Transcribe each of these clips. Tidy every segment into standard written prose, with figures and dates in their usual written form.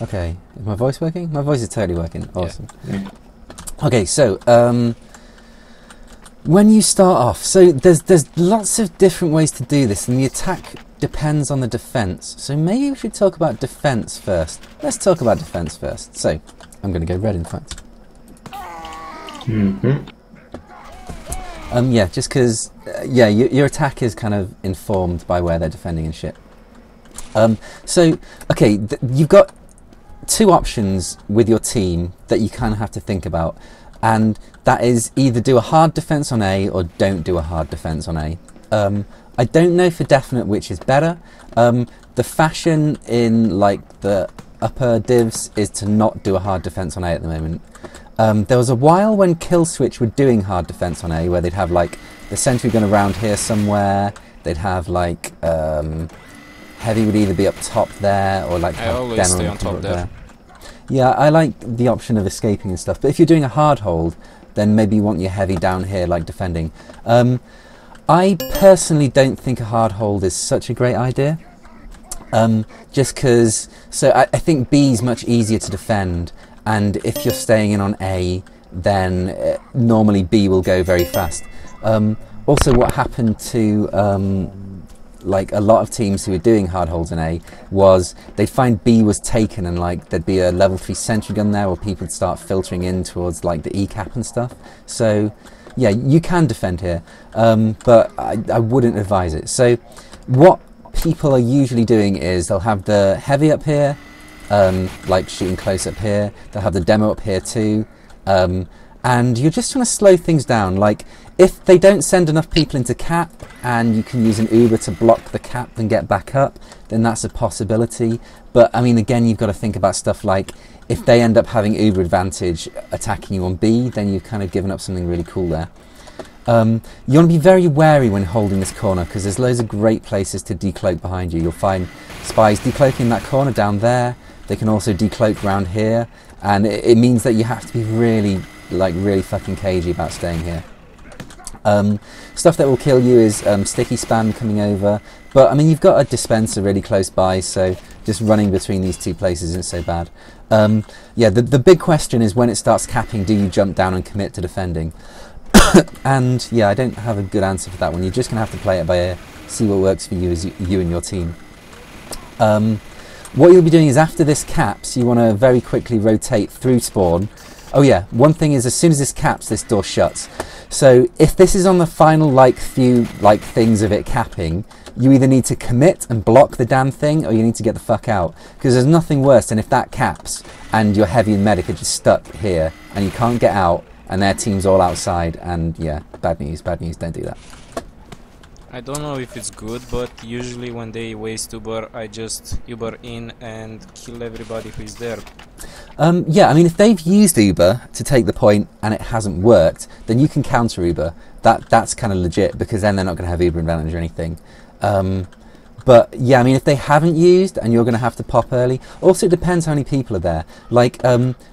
Okay, is my voice working? My voice is totally working. Awesome. Yeah. Okay, so when you start off, so there's lots of different ways to do this, and the attack depends on the defense. So maybe we should talk about defense first. Let's talk about defense first. So I'm going to go red, in fact. Yeah, just because yeah, your attack is kind of informed by where they're defending and shit. So okay, you've got two options with your team that you kind of have to think about, and that is either do a hard defense on A or don't do a hard defense on A. I don't know for definite which is better. The fashion in like the upper divs is to not do a hard defense on A at the moment. There was a while when Kill Switch were doing hard defense on A, where they'd have like the sentry gun around here somewhere. They'd have like heavy would either be up top there or like I always stay on top there. Yeah, I like the option of escaping and stuff. But if you're doing a hard hold, then maybe you want your heavy down here, like defending. I personally don't think a hard hold is such a great idea. Just because, so I think B is much easier to defend, and if you're staying in on A, then normally B will go very fast. Also, what happened to like a lot of teams who were doing hard holds in A was they'd find B was taken, and like there'd be a level 3 sentry gun there, or people would start filtering in towards like the E cap and stuff. So yeah, you can defend here, but I wouldn't advise it. So what people are usually doing is they'll have the heavy up here, like shooting close up here. They'll have the demo up here too, and you're just trying to slow things down. Like if they don't send enough people into cap and you can use an Uber to block the cap and get back up, then that's a possibility. But I mean, again, you've got to think about stuff like if they end up having Uber advantage attacking you on B, then you've kind of given up something really cool there. You want to be very wary when holding this corner, because there's loads of great places to decloak behind you. You'll find spies decloaking that corner down there. They can also decloak around here, and it means that you have to be really fucking cagey about staying here. Stuff that will kill you is sticky spam coming over, but I mean, you've got a dispenser really close by, so just running between these two places isn't so bad. Yeah, the big question is when it starts capping, do you jump down and commit to defending? And yeah, I don't have a good answer for that one. You're just going to have to play it by ear, see what works for you as you and your team. What you'll be doing is after this caps, you want to very quickly rotate through spawn. Oh yeah, one thing is as soon as this caps, this door shuts. So if this is on the final few things of it capping, you either need to commit and block the damn thing, or you need to get the fuck out. Because there's nothing worse than if that caps and your heavy and medic are just stuck here and you can't get out and their team's all outside, and yeah, bad news, don't do that. I don't know if it's good, but usually when they waste Uber, I just Uber in and kill everybody who is there. Yeah, I mean, if they've used Uber to take the point and it hasn't worked, then you can counter Uber. That's kind of legit, because then they're not going to have Uber advantage or anything. But yeah, I mean, if they haven't used and you're going to have to pop early, also it depends how many people are there. Like,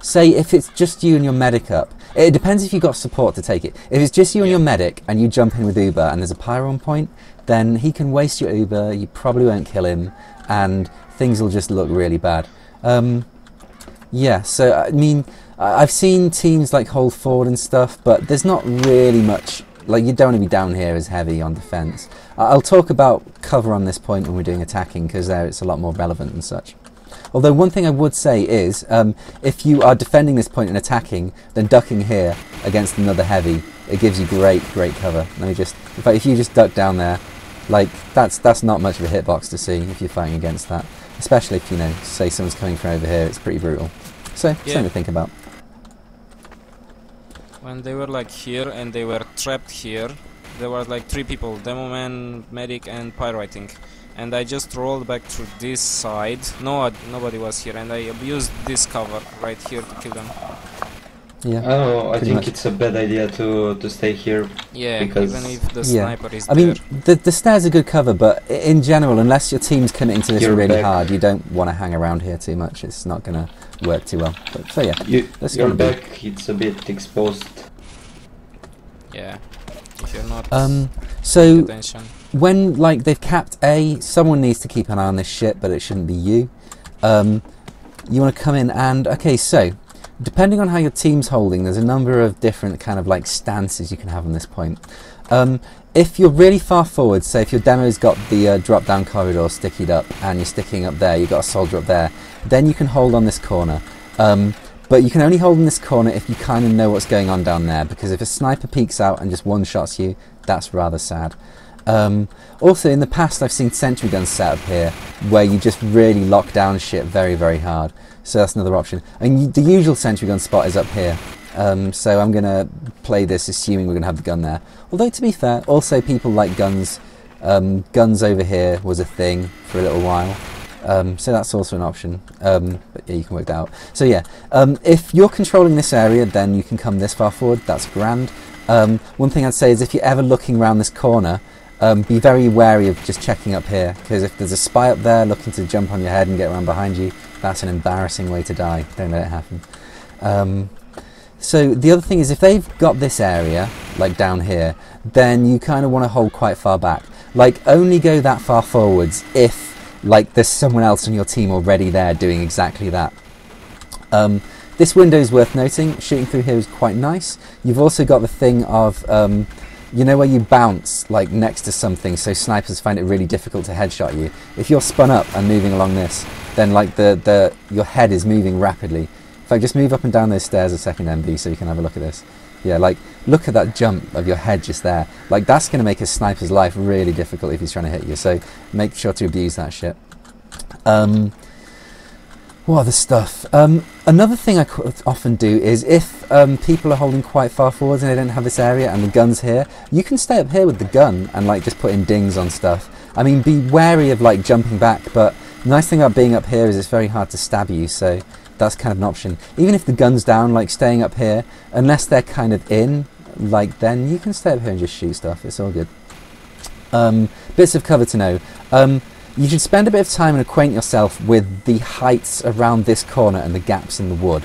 say if it's just you and your medic up, it depends if you've got support to take it. If it's just you and your medic and you jump in with Uber and there's a pyro on point, then he can waste your Uber, you probably won't kill him, and things will just look really bad. Yeah, so I mean, I've seen teams like hold forward and stuff, but there's not really much. Like, you don't want to be down here as heavy on defense. I'll talk about cover on this point when we're doing attacking, because there it's a lot more relevant and such. Although one thing I would say is, if you are defending this point and attacking, then ducking here against another heavy, it gives you great cover. Let me just, in fact, if you just duck down there, like, that's not much of a hitbox to see if you're fighting against that. Especially if, you know, say someone's coming from over here, it's pretty brutal. So, something to think about. When they were like here and they were trapped here, there were like 3 people, Demo Man, Medic and Pyro, I think. And I just rolled back to this side. No, nobody was here, and I abused this cover right here to kill them. Yeah. Oh, I think it's a bad idea to stay here. Yeah, because even if the sniper is I there. mean, the stairs are good cover, but in general, unless your team's committing to this really hard, you don't want to hang around here too much. It's not going to work too well. But, so yeah, your back, it's a bit exposed. Yeah, if you're not so attention. when they've capped A, someone needs to keep an eye on this shit, but it shouldn't be you. you want to come in and, okay, so depending on how your team's holding, there's a number of different kind of like stances you can have on this point. If you're really far forward, say if your demo's got the drop down corridor stickied up and you're sticking up there, you've got a soldier up there, then you can hold on this corner. But you can only hold in this corner if you kind of know what's going on down there, because if a sniper peeks out and just one-shots you, that's rather sad. Also, in the past, I've seen sentry guns set up here where you just really lock down shit very, very hard. So that's another option. And the usual sentry gun spot is up here. So I'm going to play this assuming we're going to have the gun there. Although, to be fair, also people like guns. Guns over here was a thing for a little while. So that's also an option. But yeah, you can work that out. So yeah, if you're controlling this area, then you can come this far forward. That's grand. One thing I'd say is if you're ever looking around this corner, be very wary of just checking up here, because if there's a spy up there looking to jump on your head and get around behind you, that's an embarrassing way to die. Don't let it happen. So the other thing is, if they've got this area, like down here, then you kind of want to hold quite far back. Like, only go that far forwards if, like, there's someone else on your team already there doing exactly that. This window is worth noting. Shooting through here is quite nice. You've also got the thing of, you know, where you bounce, like, next to something, so snipers find it really difficult to headshot you. If you're spun up and moving along this, then, like, your head is moving rapidly. If I just move up and down those stairs a second, MB, so you can have a look at this. Yeah, like, look at that jump of your head just there. Like, that's going to make a sniper's life really difficult if he's trying to hit you, so make sure to abuse that shit. What other stuff? Another thing I often do is if people are holding quite far forwards and they don't have this area and the gun's here, you can stay up here with the gun and, like, just put in dings on stuff. I mean, be wary of, like, jumping back, but the nice thing about being up here is it's very hard to stab you, so that's kind of an option. Even if the gun's down, like, staying up here, unless they're kind of in, like, then you can stay up here and just shoot stuff. It's all good. Bits of cover to know. You should spend a bit of time and acquaint yourself with the heights around this corner and the gaps in the wood.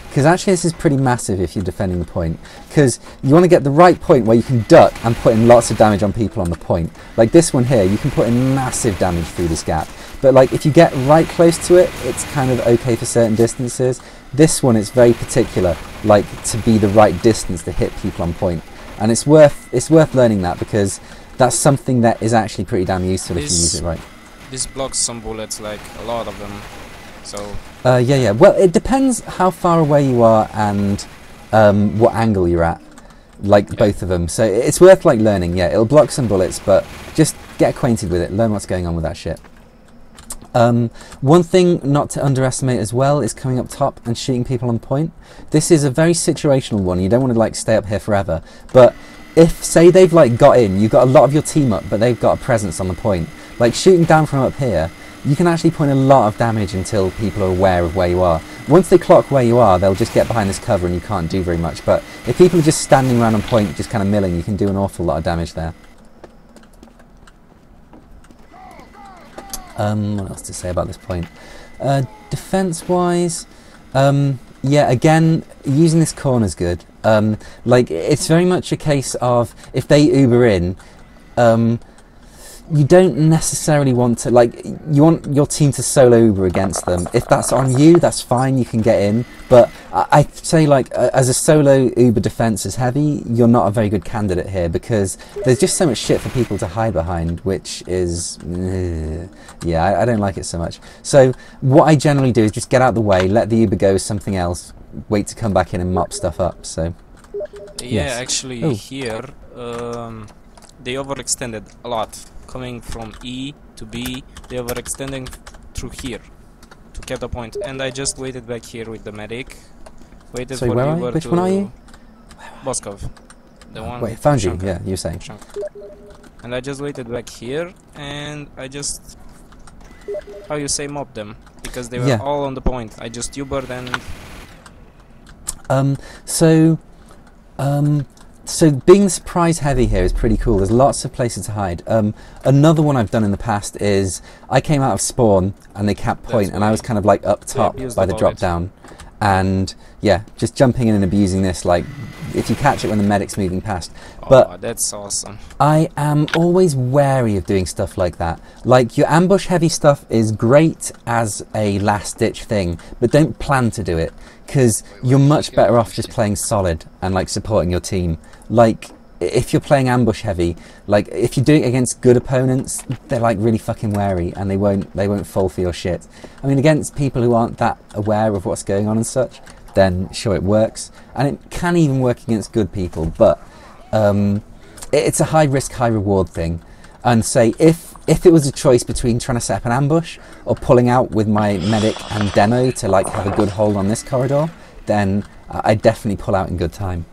Because actually this is pretty massive if you're defending the point. Because you want to get the right point where you can duck and put in lots of damage on people on the point. Like this one here, you can put in massive damage through this gap. But, like, if you get right close to it, it's kind of okay for certain distances. This one is very particular, like, to be the right distance to hit people on point. And it's worth learning that, because that's something that is actually pretty damn useful if you use it right. This blocks some bullets, like a lot of them. So yeah. Well, it depends how far away you are and what angle you're at. Like, both of them. So it's worth, like, learning. Yeah, it'll block some bullets, but just get acquainted with it. Learn what's going on with that shit. One thing not to underestimate as well is coming up top and shooting people on point. This is a very situational one. You don't want to, like, stay up here forever. But if, say, they've, like, got in, you've got a lot of your team up, but they've got a presence on the point. Like, shooting down from up here, you can actually put in a lot of damage until people are aware of where you are. Once they clock where you are, they'll just get behind this cover and you can't do very much. But if people are just standing around on point, just kind of milling, you can do an awful lot of damage there. What else to say about this point? Defense-wise, yeah, again, using this corner is good. Like, it's very much a case of, if they Uber in, you don't necessarily want to, like, you want your team to solo Uber against them. If that's on you, that's fine, you can get in. But I'd say, like, as a solo Uber defense is heavy, you're not a very good candidate here, because there's just so much shit for people to hide behind, which is, yeah, I don't like it so much. So what I generally do is just get out of the way, let the Uber go as something else, wait to come back in and mop stuff up. So yeah, yes. actually here they overextended a lot. Coming from E to B, they overextending through here to get the point, and I just waited back here with the medic. Waited Sorry, for where are Uber you? Which to one are you? Boskov. The one. Wait, found you. Chunk. Yeah, you're saying. Chunk. And I just waited back here, and I just, how you say, mobbed them, because they were all on the point. I just Ubered and So being surprise heavy here is pretty cool. There's lots of places to hide. Another one I've done in the past is I came out of spawn and they capped point, and I was kind of like up top by the drop down, and yeah, just jumping in and abusing this, like if you catch it when the medic's moving past. Oh, But that's awesome. I am always wary of doing stuff like that. Like, your ambush heavy stuff is great as a last ditch thing, but don't plan to do it, because you're much better off just playing solid and like supporting your team. Like, if you're playing ambush heavy, like if you do it against good opponents, they're like really fucking wary and they won't fall for your shit. I mean, against people who aren't that aware of what's going on and such, then sure, it works, and it can even work against good people. But it's a high risk, high reward thing. And say if it was a choice between trying to set up an ambush or pulling out with my medic and demo to like have a good hold on this corridor, then I'd definitely pull out in good time.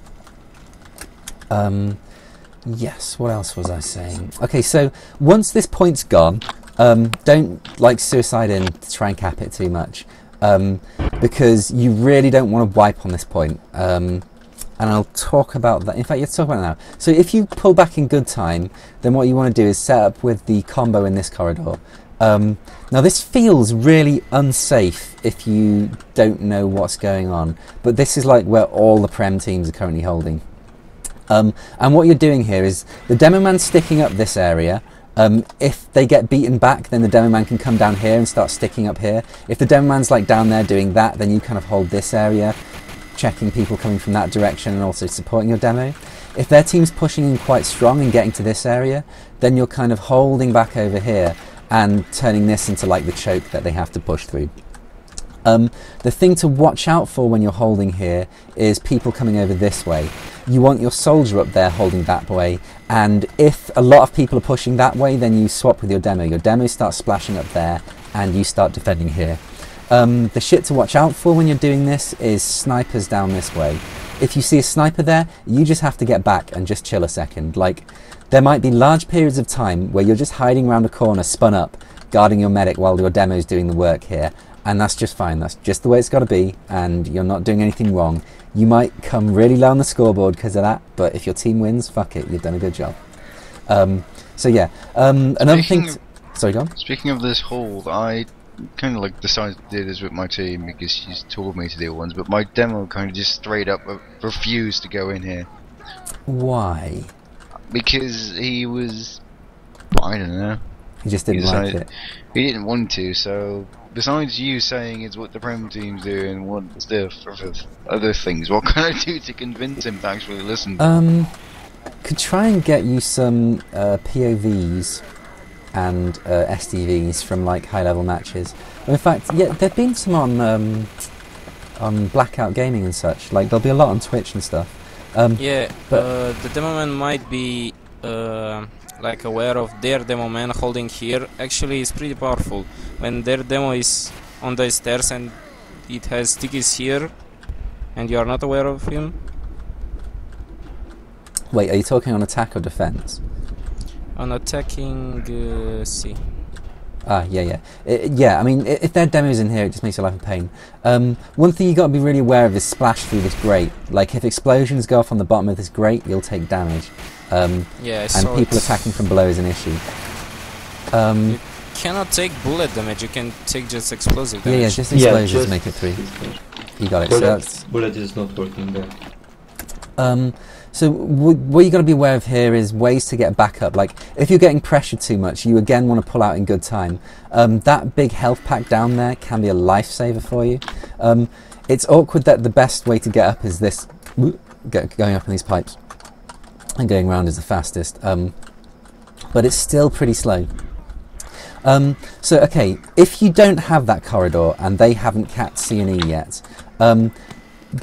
Yes, what else was I saying? Okay, so once this point's gone, don't like suicide in to try and cap it too much, because you really don't want to wipe on this point. And I'll talk about that. In fact, let's talk about it now. So if you pull back in good time, then what you want to do is set up with the combo in this corridor. Now this feels really unsafe if you don't know what's going on, but this is like where all the Prem teams are currently holding. And what you're doing here is the demo man's sticking up this area. If they get beaten back, then the demo man can come down here and start sticking up here. If the demo man's like down there doing that, then you kind of hold this area, checking people coming from that direction and also supporting your demo. If their team's pushing in quite strong and getting to this area, then you're kind of holding back over here and turning this into like the choke that they have to push through. The thing to watch out for when you're holding here is people coming over this way. You want your soldier up there holding that way, and if a lot of people are pushing that way, then you swap with your demo. Your demo starts splashing up there and you start defending here. The shit to watch out for when you're doing this is snipers down this way. If you see a sniper there, you just have to get back and just chill a second. Like, there might be large periods of time where you're just hiding around a corner, spun up, guarding your medic while your demo's doing the work here. And that's just fine. That's just the way it's got to be, and you're not doing anything wrong. You might come really low on the scoreboard because of that, but if your team wins, fuck it, you've done a good job. So yeah, another thing... Sorry, go on. Speaking of this hold, I kind of like decided to do this with my team because she's told me to do once, but my demo kind of just straight up refused to go in here. Why? Because he was... I don't know. He just didn't like it. He didn't want to, so... Besides you saying it's what the Prem team's doing, what's the other things? What can I do to convince him to actually listen? Could try and get you some POVs and SDVs from like high-level matches. In fact, yeah, there've been some on Blackout Gaming and such. Like, there'll be a lot on Twitch and stuff. Yeah, but the demo man might be like aware of their demo man holding here. Actually, it's pretty powerful when their demo is on the stairs and it has stickies here and you are not aware of him. Wait, are you talking on attack or defense? On attacking C. Ah, yeah. Yeah, I mean, if their demo's in here, it just makes your life a pain. One thing you got to be really aware of is splash through this grate. Like, if explosions go off on the bottom of this grate, you'll take damage. Yeah, and people attacking from below is an issue. You cannot take bullet damage, you can take just explosive damage. Yeah, just explosions make it 3. You got it. Bullet is not working there. So what you got to be aware of here is ways to get back up. Like, if you're getting pressured too much, you again want to pull out in good time. That big health pack down there can be a lifesaver for you. It's awkward that the best way to get up is this, going up in these pipes, and going around is the fastest. But it's still pretty slow. So okay, if you don't have that corridor and they haven't capped C and E yet,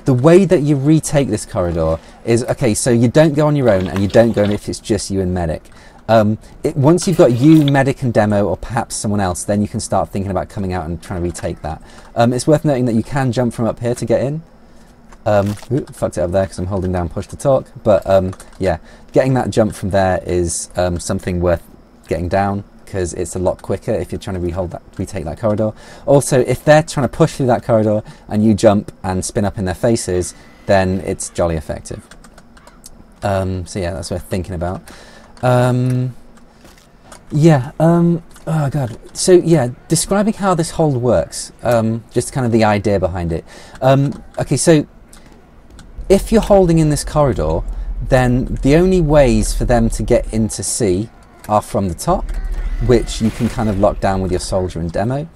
the way that you retake this corridor is, okay, so you don't go on your own and you don't go in if it's just you and medic. Once you've got you, medic and demo, or perhaps someone else, then you can start thinking about coming out and trying to retake that. It's worth noting that you can jump from up here to get in. Fucked it up there because I'm holding down push to talk, but yeah, getting that jump from there is something worth getting down, because it's a lot quicker if you're trying to retake that corridor. Also, if they're trying to push through that corridor and you jump and spin up in their faces, then it's jolly effective. So yeah, that's worth thinking about. Yeah, Oh god. So yeah, describing how this hold works, just kind of the idea behind it. Okay, so if you're holding in this corridor, then the only ways for them to get into C are from the top, which you can kind of lock down with your soldier and demo.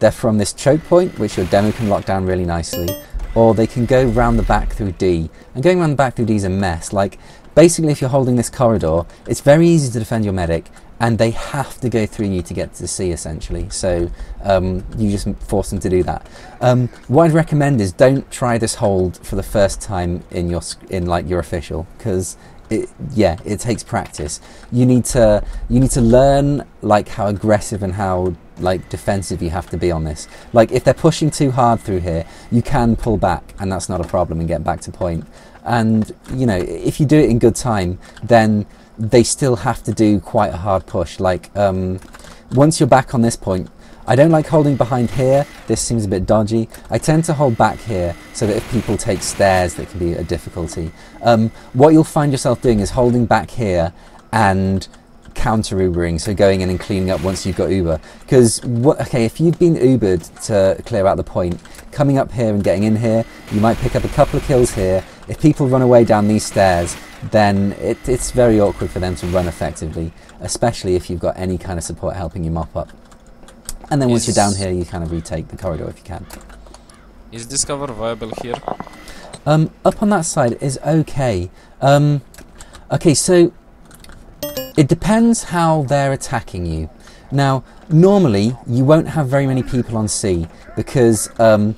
They're from this choke point, which your demo can lock down really nicely, or they can go round the back through D. And going round the back through D is a mess. Like, basically if you're holding this corridor, it's very easy to defend your medic, and they have to go through you to get to C essentially. So you just force them to do that. What I'd recommend is don't try this hold for the first time in your official, because it takes practice. You need to learn like how aggressive and how like defensive you have to be on this. Like if they're pushing too hard through here, you can pull back and that's not a problem and get back to point. And you know, if you do it in good time, then they still have to do quite a hard push. Like once you're back on this point, I don't like holding behind here. This seems a bit dodgy. I tend to hold back here so that if people take stairs, that can be a difficulty. What you'll find yourself doing is holding back here and counter Ubering, so going in and cleaning up once you've got Uber. Because if you've been Ubered to clear out the point, coming up here and getting in here, you might pick up a couple of kills here. If people run away down these stairs, then it's very awkward for them to run effectively, especially if you've got any kind of support helping you mop up. And then once you're down here, you kind of retake the corridor if you can. Is this cover viable here? Up on that side is okay. Okay, so it depends how they're attacking you. Now, normally you won't have very many people on C because, and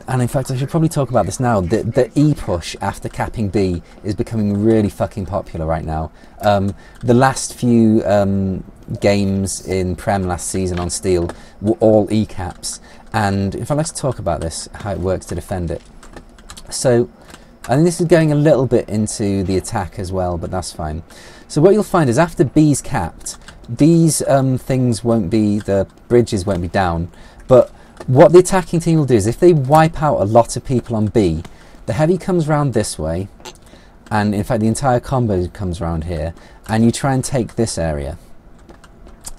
in fact I should probably talk about this now, the E push after capping B is becoming really fucking popular right now. The last few games in Prem last season on Steel were all E caps, and in fact let's talk about this, how it works to defend it. So I think this is going a little bit into the attack as well, but that's fine. So what you'll find is after B's capped, these things won't be, the bridges won't be down, but what the attacking team will do is if they wipe out a lot of people on B, the heavy comes round this way, and in fact the entire combo comes round here, and you try and take this area.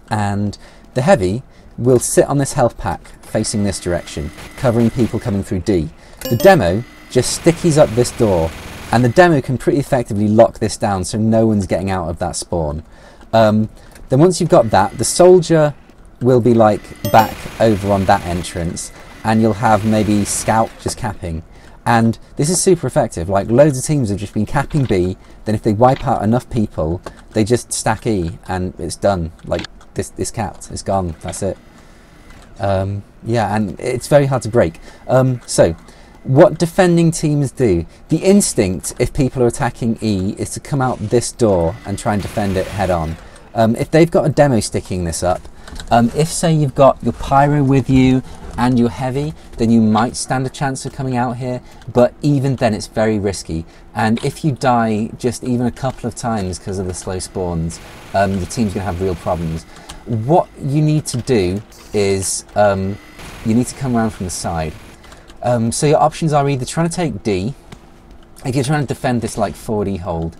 And the heavy will sit on this health pack facing this direction, covering people coming through D. The demo just stickies up this door, and the demo can pretty effectively lock this down so no one's getting out of that spawn. Then once you've got that, the soldier will be like back over on that entrance, and you'll have maybe scout just capping. And this is super effective. Like loads of teams have just been capping B, then if they wipe out enough people, they just stack E and it's done. Like this capped, it's gone, that's it. Yeah, and it's very hard to break. So what defending teams do, the instinct if people are attacking E is to come out this door and try and defend it head on. If they've got a demo sticking this up, if say you've got your pyro with you and your heavy, then you might stand a chance of coming out here, but even then it's very risky, and if you die just even a couple of times because of the slow spawns, the team's going to have real problems. What you need to do is you need to come around from the side. So your options are either trying to take D, if you're trying to defend this like 4D hold,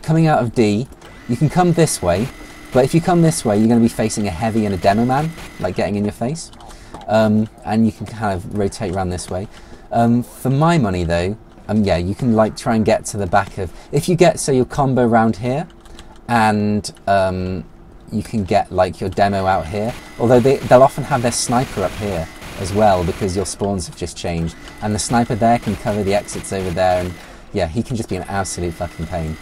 coming out of D, you can come this way, but if you come this way, you're going to be facing a heavy and a demo man, like getting in your face. And you can kind of rotate around this way. For my money though, yeah, you can like try and get to the back of, if you get, say, your combo around here, and you can get like your demo out here, although they'll often have their sniper up here as well because your spawns have just changed, and the sniper there can cover the exits over there, and yeah, he can just be an absolute fucking pain.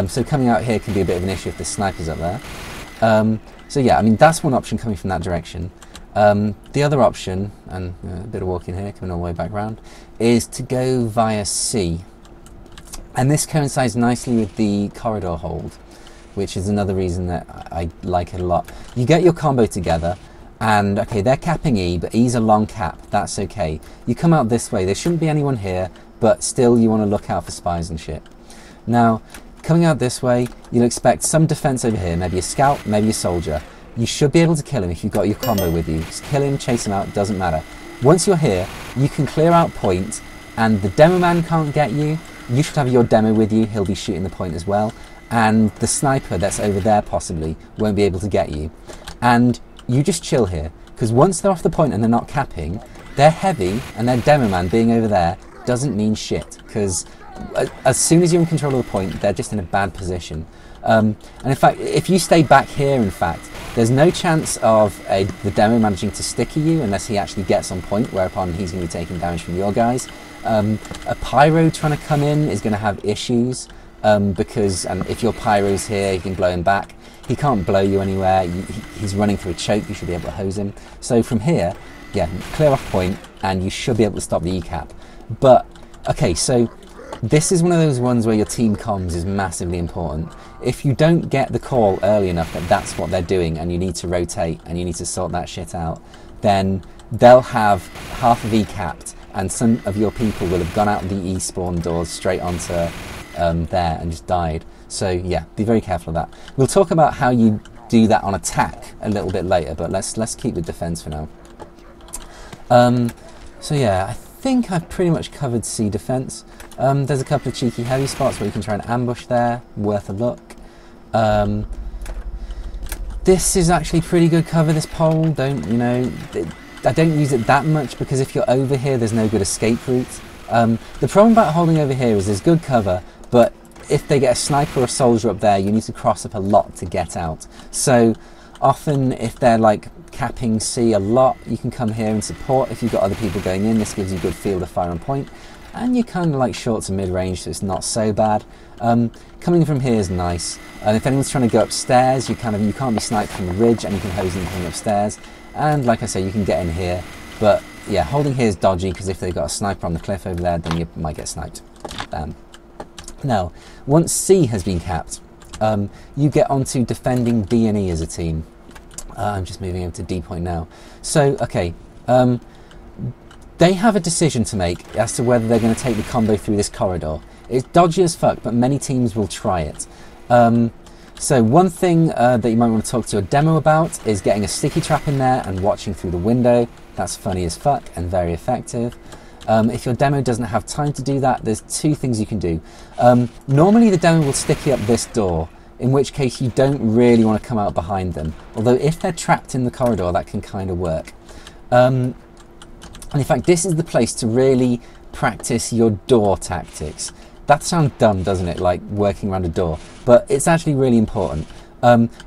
So coming out here can be a bit of an issue if the sniper's up there. So yeah, I mean that's one option coming from that direction. The other option, and a bit of walking here, coming all the way back round, is to go via C. And this coincides nicely with the corridor hold, which is another reason that I like it a lot. You get your combo together, and okay, they're capping E, but E's a long cap, that's okay. You come out this way, there shouldn't be anyone here, but still you want to look out for spies and shit. Now, coming out this way, you'll expect some defense over here, maybe a scout, maybe a soldier. You should be able to kill him if you've got your combo with you. Just kill him, chase him out, doesn't matter. Once you're here, you can clear out point, and the demo man can't get you. You should have your demo with you, he'll be shooting the point as well. And the sniper that's over there possibly won't be able to get you. And you just chill here, because once they're off the point and they're not capping, their heavy and their demo man being over there doesn't mean shit, because as soon as you're in control of the point, they're just in a bad position. And in fact, if you stay back here, in fact, there's no chance of the demo managing to sticky you unless he actually gets on point, whereupon he's going to be taking damage from your guys. A pyro trying to come in is going to have issues, because if your pyro's here, you can blow him back. He can't blow you anywhere. He's running through a choke. You should be able to hose him. So from here, yeah, clear off point, and you should be able to stop the E-cap. But, okay, so this is one of those ones where your team comms is massively important. If you don't get the call early enough that that's what they're doing and you need to rotate and you need to sort that shit out, then they'll have half of E-capped, and some of your people will have gone out the E-spawn doors straight onto there and just died. So yeah, be very careful of that. We'll talk about how you do that on attack a little bit later, but let's keep with defense for now. So yeah, I think I've pretty much covered C defense. There's a couple of cheeky heavy spots where you can try and ambush there, worth a look. This is actually pretty good cover, this pole. I don't use it that much because if you're over here, there's no good escape route. The problem about holding over here is there's good cover, but if they get a sniper or a soldier up there, you need to cross up a lot to get out. So often if they're like capping C a lot, you can come here and support. If you've got other people going in, this gives you good field of fire on point, and you're kind of like short to mid-range, so it's not so bad. Coming from here is nice, and if anyone's trying to go upstairs, you can't be sniped from the ridge, and you can hose them coming upstairs. And like I say, you can get in here, but yeah, holding here is dodgy because if they've got a sniper on the cliff over there, then you might get sniped. Now, once C has been capped, you get onto defending D and E as a team. I'm just moving over to D point now. So, okay, they have a decision to make as to whether they're going to take the combo through this corridor. It's dodgy as fuck, but many teams will try it. So one thing that you might want to talk to a demo about is getting a sticky trap in there and watching through the window. That's funny as fuck and very effective. If your demo doesn't have time to do that, there's two things you can do. Normally the demo will sticky up this door, in which case you don't really want to come out behind them. Although if they're trapped in the corridor, that can kind of work. And in fact, this is the place to really practice your door tactics. That sounds dumb, doesn't it, like working around a door? But it's actually really important.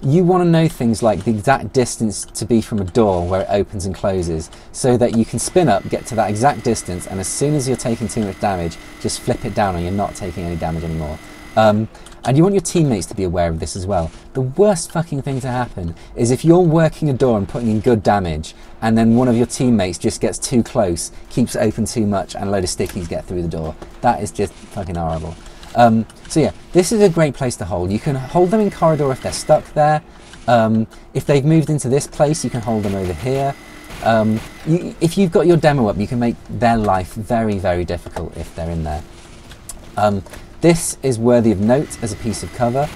You want to know things like the exact distance to be from a door where it opens and closes, so that you can spin up, get to that exact distance, and as soon as you're taking too much damage, just flip it down and you're not taking any damage anymore. And you want your teammates to be aware of this as well. The worst fucking thing to happen is if you're working a door and putting in good damage, and then one of your teammates just gets too close, keeps it open too much, and a load of stickies get through the door. That is just fucking horrible. So yeah, this is a great place to hold. You can hold them in corridor if they're stuck there. If they've moved into this place, you can hold them over here. If you've got your demo up, you can make their life very, very difficult if they're in there. This is worthy of note as a piece of cover.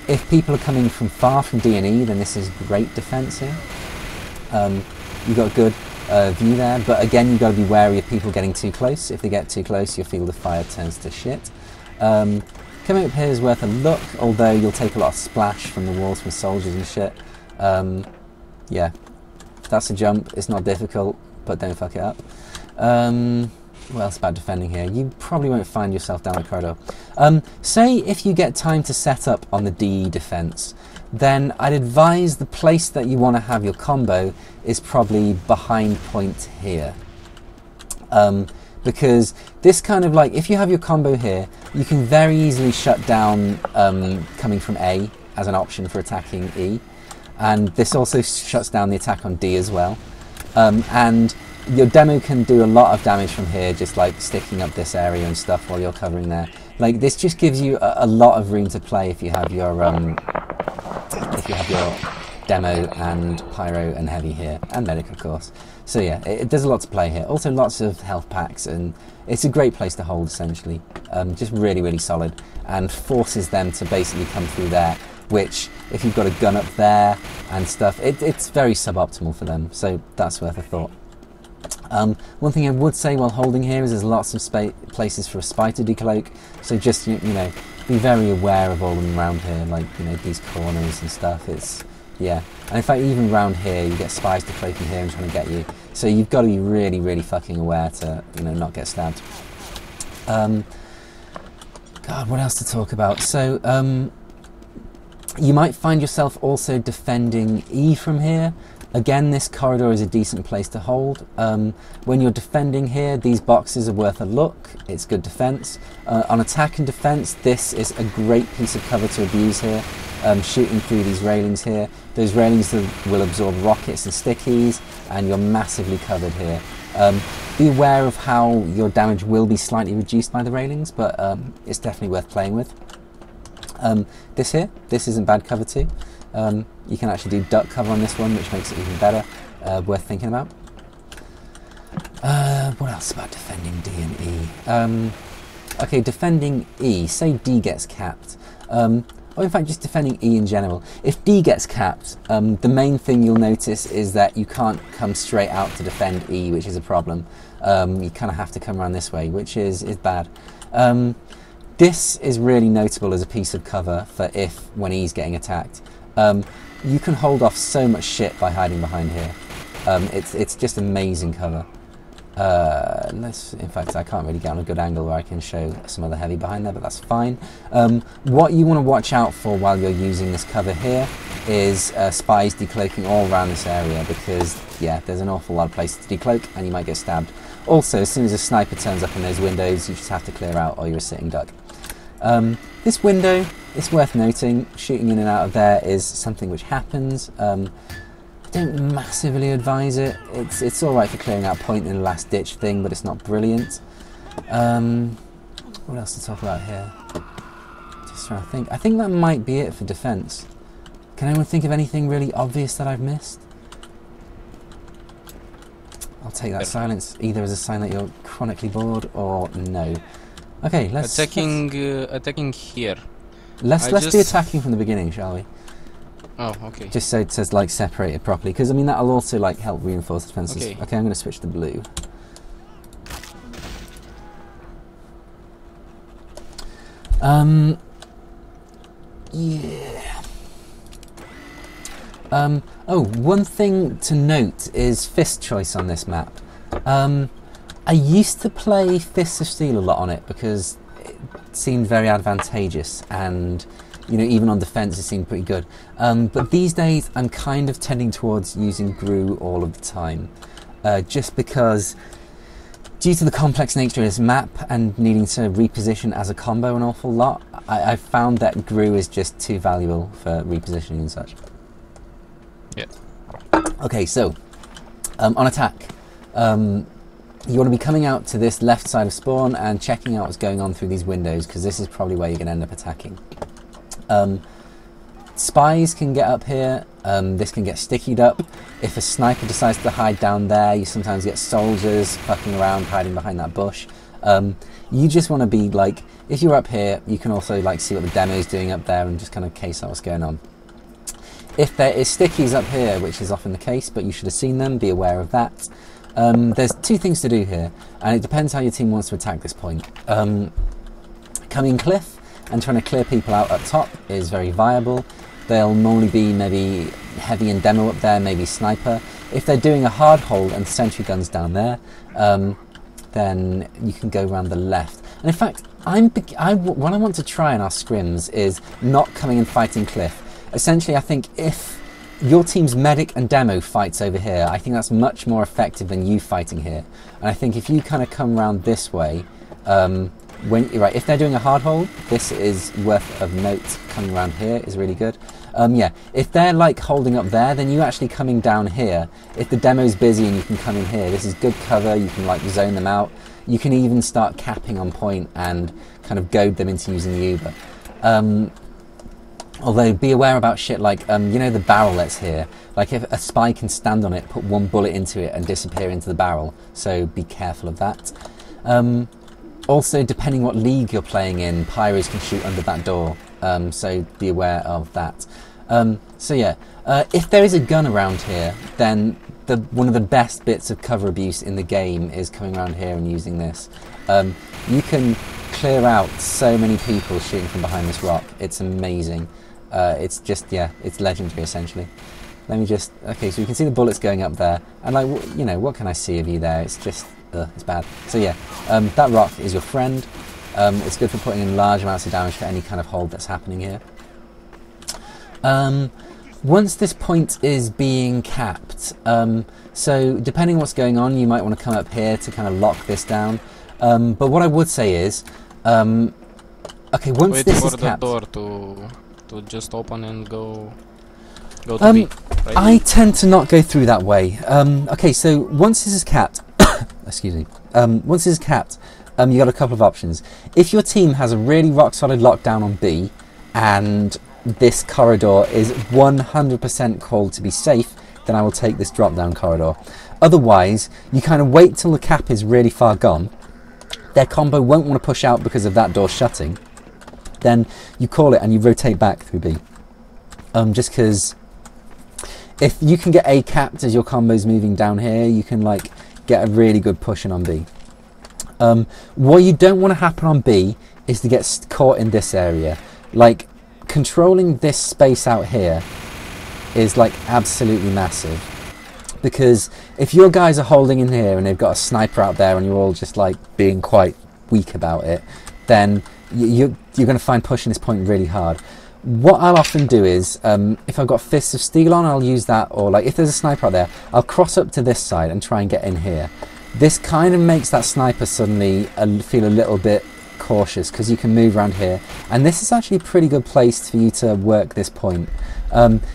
If people are coming from far from D&E, then this is great defense here. You've got a good view there, but again, you've got to be wary of people getting too close. If they get too close, your field of fire turns to shit. Coming up here is worth a look, although you'll take a lot of splash from the walls from soldiers and shit. Yeah, that's a jump. It's not difficult, but don't fuck it up. What else about defending here? You probably won't find yourself down a corridor. Say if you get time to set up on the DE defense, then I'd advise the place that you want to have your combo is probably behind point here. Because this kind of like, if you have your combo here, you can very easily shut down coming from A as an option for attacking E. And this also shuts down the attack on D as well. And your demo can do a lot of damage from here, just like sticking up this area and stuff while you're covering there. Like this just gives you a lot of room to play if you have your demo and pyro and heavy here, and medic of course. So yeah, there's a lot to play here. Also lots of health packs, and it's a great place to hold essentially. Just really, really solid, and forces them to basically come through there, which if you've got a gun up there and stuff, it's very suboptimal for them, so that's worth a thought. One thing I would say while holding here is there's lots of places for a spy to decloak, so just you know, be very aware of all of them around here, like these corners and stuff. It's Yeah, and in fact, even round here, you get spies decloaking here and trying to get you. So you've got to be really, really fucking aware to, you know, not get stabbed. God, what else to talk about? So, you might find yourself also defending E from here. Again, this corridor is a decent place to hold. When you're defending here, these boxes are worth a look. It's good defense. On attack and defense, this is a great piece of cover to abuse here. Shooting through these railings here. Those railings will absorb rockets and stickies, and you're massively covered here. Be aware of how your damage will be slightly reduced by the railings, but it's definitely worth playing with. This here, this isn't bad cover too. You can actually do duck cover on this one, which makes it even better. Worth thinking about. What else about defending D and E? Okay, defending E. Say D gets capped. Or in fact, just defending E in general. If D gets capped, the main thing you'll notice is that you can't come straight out to defend E, which is a problem. You kind of have to come around this way, which is bad. This is really notable as a piece of cover for when E's getting attacked. You can hold off so much shit by hiding behind here. It's just amazing cover. In fact, I can't really get on a good angle where I can show some other heavy behind there, but that's fine. What you want to watch out for while you're using this cover here is spies decloaking all around this area, because yeah, there's an awful lot of places to decloak and you might get stabbed. Also, as soon as a sniper turns up in those windows, you just have to clear out or you're a sitting duck. This window, it's worth noting, shooting in and out of there is something which happens. Don't massively advise it. It's alright for clearing out point in a last ditch thing, but it's not brilliant. What else to talk about here? Just trying to think. I think that might be it for defense. Can anyone think of anything really obvious that I've missed? I'll take that silence either as a sign that you're chronically bored or no. Okay, let's attacking here. Let's do attacking from the beginning, shall we? Oh, okay. Just so it says like separated properly, because I mean that'll also like help reinforce defenses. Okay, I'm going to switch to blue. Yeah. Oh, one thing to note is fist choice on this map. I used to play Fists of Steel a lot on it because it seemed very advantageous, and you know, even on defense it seemed pretty good. But these days I'm kind of tending towards using Gru all of the time, just because due to the complex nature of this map and needing to reposition as a combo an awful lot, I found that Gru is just too valuable for repositioning and such. Yeah. Okay, so on attack, you want to be coming out to this left side of spawn and checking out what's going on through these windows, because this is probably where you're going to end up attacking. Spies can get up here, this can get stickied up. If a sniper decides to hide down there, you sometimes get soldiers fucking around hiding behind that bush. You just want to be like, if you're up here, you can also like see what the demo's doing up there and just kind of case out what's going on. If there is stickies up here, which is often the case, but you should have seen them, be aware of that. There's two things to do here, and it depends how your team wants to attack this point. Coming cliff and trying to clear people out up top is very viable. They'll normally be maybe heavy and demo up there, maybe sniper. If they're doing a hard hold and sentry guns down there, then you can go around the left. And in fact, what I want to try in our scrims is not coming and fighting cliff. Essentially, I think if your team's medic and demo fights over here, I think that's much more effective than you fighting here. And I think if you kind of come around this way, if they're doing a hard hold, this is worth of note. Coming around here is really good. Yeah, if they're like holding up there, then you actually coming down here. If the demo's busy and you can come in here, this is good cover. You can like zone them out. You can even start capping on point and kind of goad them into using the Uber. Although be aware about shit like, you know, the barrel that's here. Like if a spy can stand on it, put one bullet into it and disappear into the barrel. So be careful of that. Also, depending what league you're playing in, pyros can shoot under that door. So be aware of that. So yeah, if there is a gun around here, then one of the best bits of cover abuse in the game is coming around here and using this. You can clear out so many people shooting from behind this rock. It's amazing. It's just, yeah, it's legendary essentially. Let me just, okay, so you can see the bullets going up there, and like, you know, what can I see of you there? It's just, it's bad. So yeah, that rock is your friend. It's good for putting in large amounts of damage for any kind of hold that's happening here. Once this point is being capped, so depending on what's going on, you might want to come up here to kind of lock this down. But what I would say is, okay, once Wait this for is the capped, door to just open and go to B. Right? I tend to not go through that way. Okay, so once this is capped, excuse me. Once this is capped, you got a couple of options. If your team has a really rock solid lockdown on B, and this corridor is 100% called to be safe, then I will take this drop down corridor. Otherwise, you kind of wait till the cap is really far gone. Their combo won't want to push out because of that door shutting. Then you call it and you rotate back through B. Just because if you can get A capped as your combo's moving down here, you can like get a really good push in on B. What you don't want to happen on B is to get caught in this area. Like, controlling this space out here is like absolutely massive, because if your guys are holding in here and they've got a sniper out there and you're all just like being quite weak about it, then you're going to find pushing this point really hard. What I'll often do is, if I've got Fists of Steel on, I'll use that, or like if there's a sniper out there, I'll cross up to this side and try and get in here. This kind of makes that sniper suddenly feel a little bit cautious, because you can move around here, and this is actually a pretty good place for you to work this point.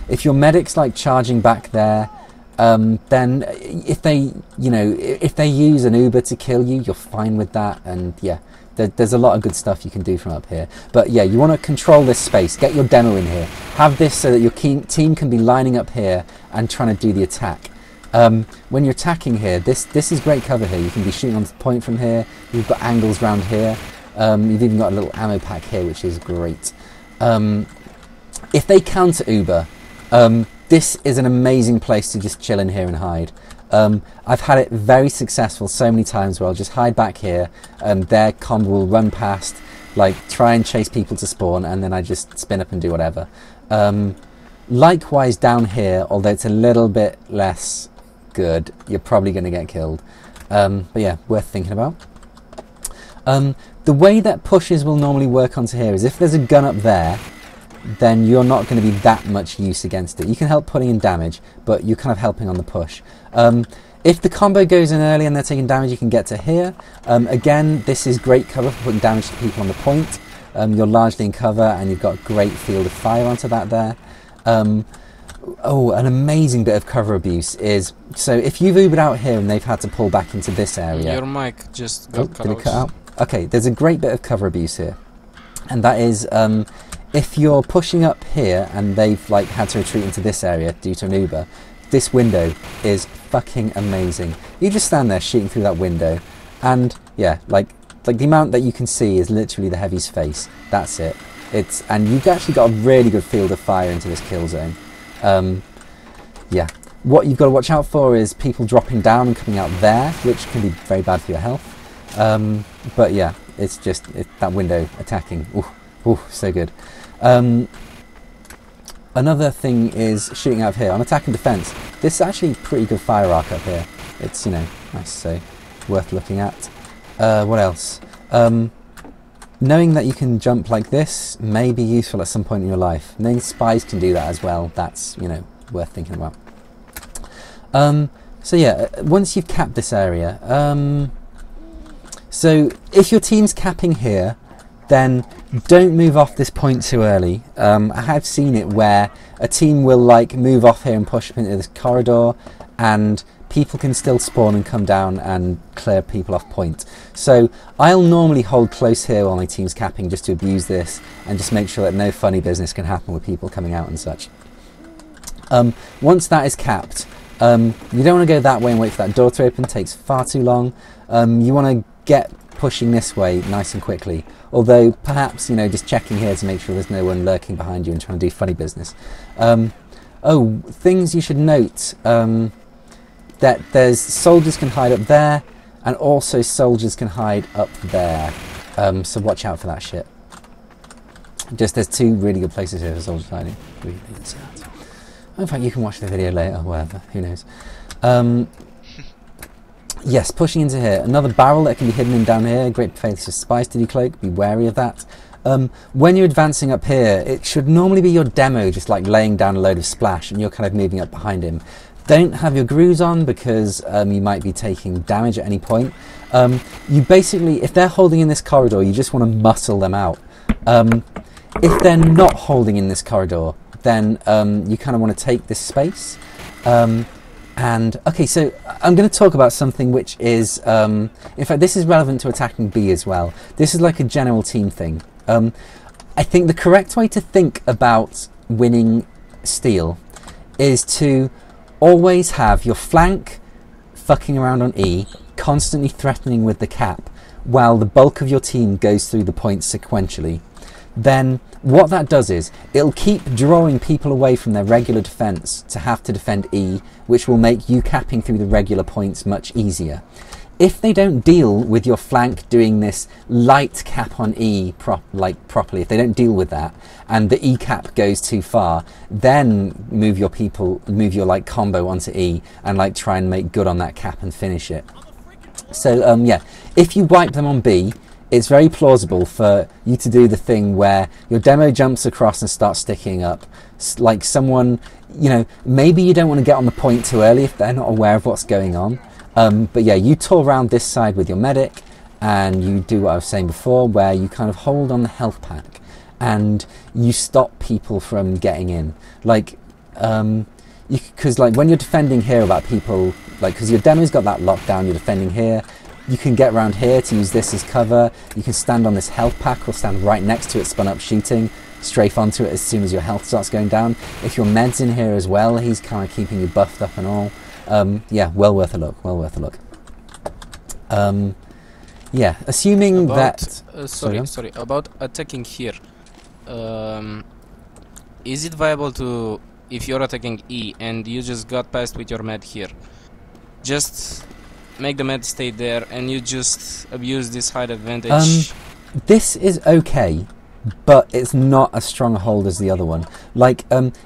If your medic's like charging back there, then if they use an Uber to kill you, you're fine with that, and yeah, there's a lot of good stuff you can do from up here. But yeah, you want to control this space, get your demo in here, have this so that your team can be lining up here and trying to do the attack. When you're attacking here, this is great cover here. You can be shooting on the point from here, you've got angles around here. You've even got a little ammo pack here, which is great. If they counter Uber, this is an amazing place to just chill in here and hide. I've had it very successful so many times where I'll just hide back here, their combo will run past, like try and chase people to spawn, and then I just spin up and do whatever. Likewise down here, although it's a little bit less good, you're probably going to get killed. But yeah, worth thinking about. The way that pushes will normally work onto here is if there's a gun up there, then you're not going to be that much use against it. You can help putting in damage, but you're kind of helping on the push. If the combo goes in early and they're taking damage, you can get to here. Again, this is great cover for putting damage to people on the point. You're largely in cover and you've got great field of fire onto that there. Oh, an amazing bit of cover abuse is, so if you've Ubered out here and they've had to pull back into this area. Your mic just got cut did out. it cut out? Okay, there's a great bit of cover abuse here. And that is, if you're pushing up here and they've like had to retreat into this area due to an Uber, this window is fucking amazing. You just stand there shooting through that window, and yeah, like the amount that you can see is literally the heavy's face. That's it. And you've actually got a really good field of fire into this kill zone. Yeah, what you've got to watch out for is people dropping down and coming out there, which can be very bad for your health. But yeah, it's just that window attacking. Ooh, so good. Another thing is shooting out of here on attack and defense. This is actually pretty good fire arc up here. It's, you know, nice, so worth looking at. What else? Knowing that you can jump like this may be useful at some point in your life. Knowing spies can do that as well. That's, you know, worth thinking about. So yeah, once you've capped this area, so if your team's capping here, then don't move off this point too early. I have seen it where a team will like move off here and push up into this corridor, and people can still spawn and come down and clear people off point. So I'll normally hold close here while my team's capping, just to abuse this and just make sure that no funny business can happen with people coming out and such. Once that is capped, you don't want to go that way and wait for that door to open. It takes far too long. You want to get pushing this way nice and quickly, although perhaps, you know, just checking here to make sure there's no one lurking behind you and trying to do funny business. Oh, things you should note, that there's soldiers can hide up there, and also soldiers can hide up there, so watch out for that shit. Just there's two really good places here for soldiers hiding. Really sad. In fact, you can watch the video later, or whatever. Who knows? Yes, pushing into here. Another barrel that can be hidden in down here. Great faceless spies to decloak. Be wary of that. When you're advancing up here, it should normally be your demo just like laying down a load of splash, and you're kind of moving up behind him. Don't have your grooves on because you might be taking damage at any point. You basically, if they're holding in this corridor, you just want to muscle them out. If they're not holding in this corridor, then you kind of want to take this space. And okay, so I'm going to talk about something which is, in fact, this is relevant to attacking B as well. This is like a general team thing. I think the correct way to think about winning steel is to always have your flank fucking around on E, constantly threatening with the cap, while the bulk of your team goes through the points sequentially. Then what that does is it'll keep drawing people away from their regular defense to have to defend E, which will make you capping through the regular points much easier. If they don't deal with your flank doing this light cap on E properly, if they don't deal with that and the E cap goes too far, then move your like combo onto E and like try and make good on that cap and finish it. So yeah, if you wipe them on B, it's very plausible for you to do the thing where your demo jumps across and starts sticking up. Like someone, you know, maybe you don't want to get on the point too early if they're not aware of what's going on. But yeah, you tour around this side with your medic and you do what I was saying before, where you kind of hold on the health pack and you stop people from getting in. Like, because like when you're defending here about people, like because your demo's got that lockdown, you're defending here, you can get around here to use this as cover. You can stand on this health pack or stand right next to it, spun up shooting, strafe onto it as soon as your health starts going down. If your med's in here as well, he's kind of keeping you buffed up and all. Yeah, well worth a look, well worth a look. Yeah, assuming about, that... sorry, about attacking here. Is it viable to, if you're attacking E and you just got past with your med here, just make the med stay there and you just abuse this height advantage? This is okay, but it's not as strong a hold as the other one. Like,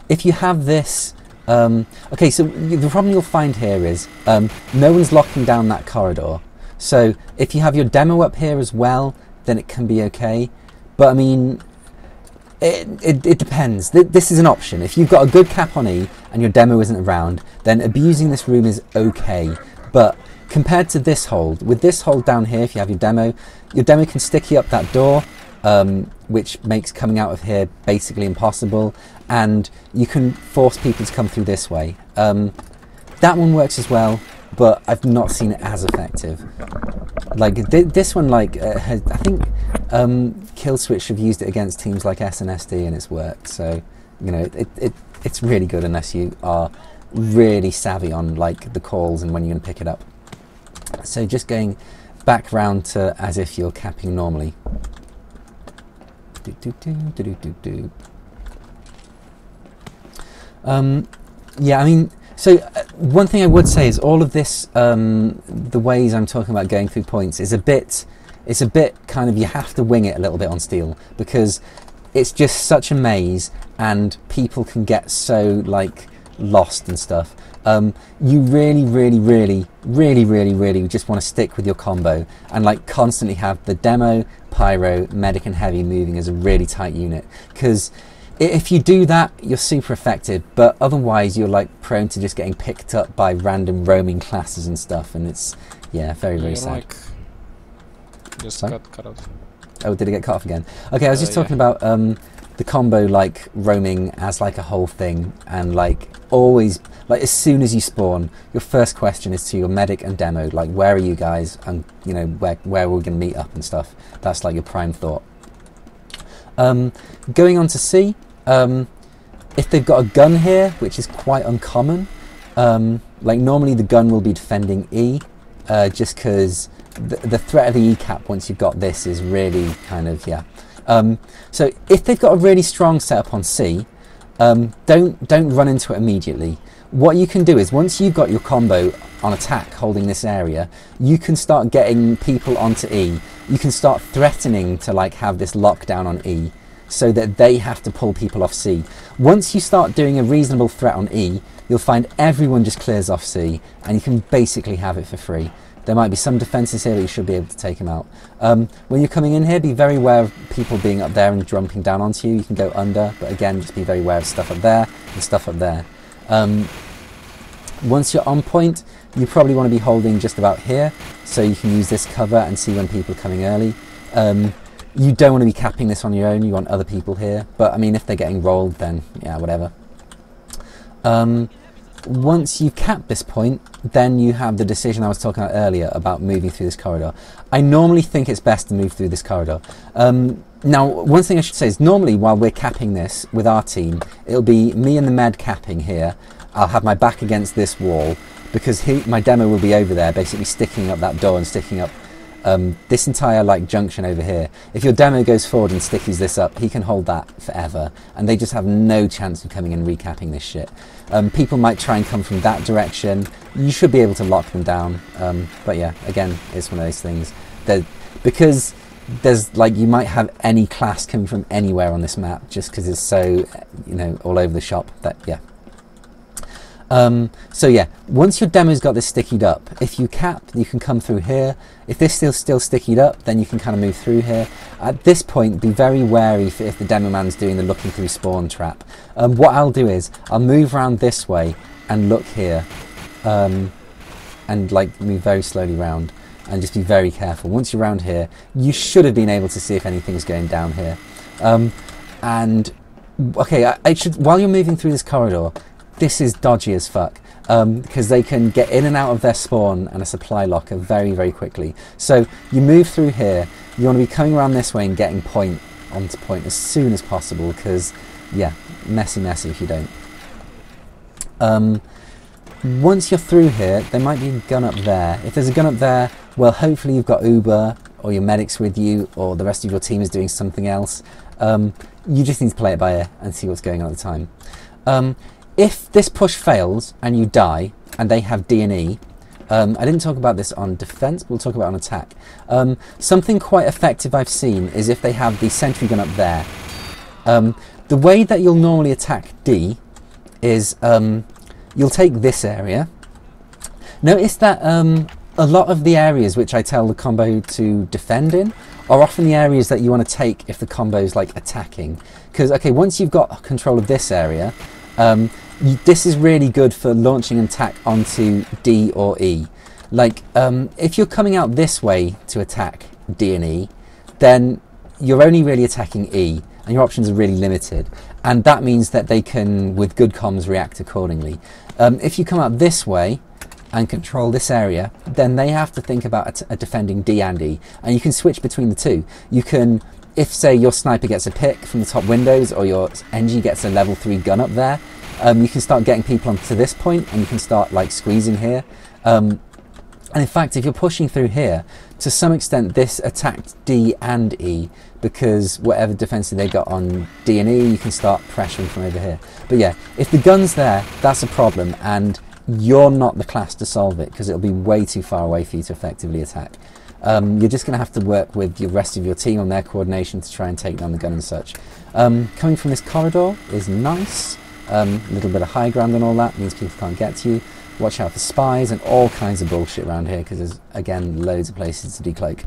if you have this... okay, so the problem you'll find here is no one's locking down that corridor. So if you have your demo up here as well, then it can be okay. But I mean, it depends. This is an option. If you've got a good cap on E and your demo isn't around, then abusing this room is okay. But compared to this hold, with this hold down here, if you have your demo can sticky up that door, which makes coming out of here basically impossible, and you can force people to come through this way. That one works as well, but I've not seen it as effective. Like this one, like I think Kill Switch have used it against teams like S and SD, and it's worked. So you know, it's really good unless you are really savvy on like the calls and when you're going to pick it up. So just going back round to as if you're capping normally. Yeah, I mean, so one thing I would say is all of this, the ways I'm talking about going through points is it's a bit kind of, you have to wing it a little bit on steel because it's just such a maze and people can get so like lost and stuff. You really just want to stick with your combo and like constantly have the demo, pyro, medic and heavy moving as a really tight unit, because if you do that you're super effective, but otherwise you're like prone to just getting picked up by random roaming classes and stuff, and it's very sad. Like, just got cut off. Oh, did it get cut off again? Okay, I was just talking about the combo like roaming as like a whole thing, and like always, like as soon as you spawn, your first question is to your medic and demo, like where are you guys, and you know where we're going to meet up and stuff. That's like your prime thought. Going on to C, if they've got a gun here, which is quite uncommon, like normally the gun will be defending E, just because the threat of the E cap once you've got this is really kind of, yeah. So if they've got a really strong setup on C, don't run into it immediately. What you can do is once you've got your combo on attack holding this area, you can start getting people onto E. You can start threatening to like have this lockdown on E. so that they have to pull people off C. Once you start doing a reasonable threat on E, you'll find everyone just clears off C, and you can basically have it for free. There might be some defences here, but you should be able to take them out. When you're coming in here, be very aware of people being up there and jumping down onto you. You can go under, but again, just be very aware of stuff up there and stuff up there. Once you're on point, you probably want to be holding just about here, so you can use this cover and see when people are coming early. You don't want to be capping this on your own, you want other people here, but I mean, if they're getting rolled, then yeah, whatever. Once you cap this point, then you have the decision I was talking about earlier about moving through this corridor. I normally think it's best to move through this corridor. Now, one thing I should say is normally while we're capping this with our team, it'll be me and the med capping here. I'll have my back against this wall because my demo will be over there, basically sticking up that door and sticking up this entire like junction over here. If your demo goes forward and stickies this up, he can hold that forever, and they just have no chance of coming and recapping this shit. People might try and come from that direction. You should be able to lock them down, but yeah, again, it's one of those things that because there's like you might have any class coming from anywhere on this map just because it's so, you know, all over the shop. That yeah. So yeah, once your demo's got this stickied up, if you cap, you can come through here. If this still stickied up, then you can kind of move through here. At this point, be very wary if the demo man's doing the looking through spawn trap. What I'll do is, I'll move around this way and look here, and like move very slowly round, and just be very careful. Once you're around here, you should have been able to see if anything's going down here. And okay, I should, while you're moving through this corridor, this is dodgy as fuck, because they can get in and out of their spawn and a supply locker very, very quickly. So you move through here, you want to be coming around this way and getting point onto point as soon as possible, because, yeah, messy if you don't. Once you're through here, there might be a gun up there. If there's a gun up there, well, hopefully you've got Uber or your medics with you, or the rest of your team is doing something else. You just need to play it by ear and see what's going on at the time. If this push fails and you die, and they have D&E, I didn't talk about this on defense, but we'll talk about it on attack. Something quite effective I've seen is if they have the sentry gun up there. The way that you'll normally attack D is you'll take this area. Notice that a lot of the areas which I tell the combo to defend in are often the areas that you want to take if the combo's like attacking. Because, okay, once you've got control of this area, this is really good for launching an attack onto D or E. Like, if you're coming out this way to attack D and E, then you're only really attacking E, and your options are really limited. And that means that they can, with good comms, react accordingly. If you come out this way and control this area, then they have to think about defending D and E, and you can switch between the two. You can, if say your sniper gets a pick from the top windows, or your NG gets a level 3 gun up there, you can start getting people onto this point, and you can start like squeezing here. And in fact, if you're pushing through here, to some extent this attacked D and E, because whatever defensive they got on D and E, you can start pressuring from over here. But yeah, if the gun's there, that's a problem, and you're not the class to solve it, because it'll be way too far away for you to effectively attack. You're just going to have to work with the rest of your team on their coordination to try and take down the gun and such. Coming from this corridor is nice. A little bit of high ground and all that means people can't get to you. Watch out for spies and all kinds of bullshit around here, because there's, again, loads of places to decloak.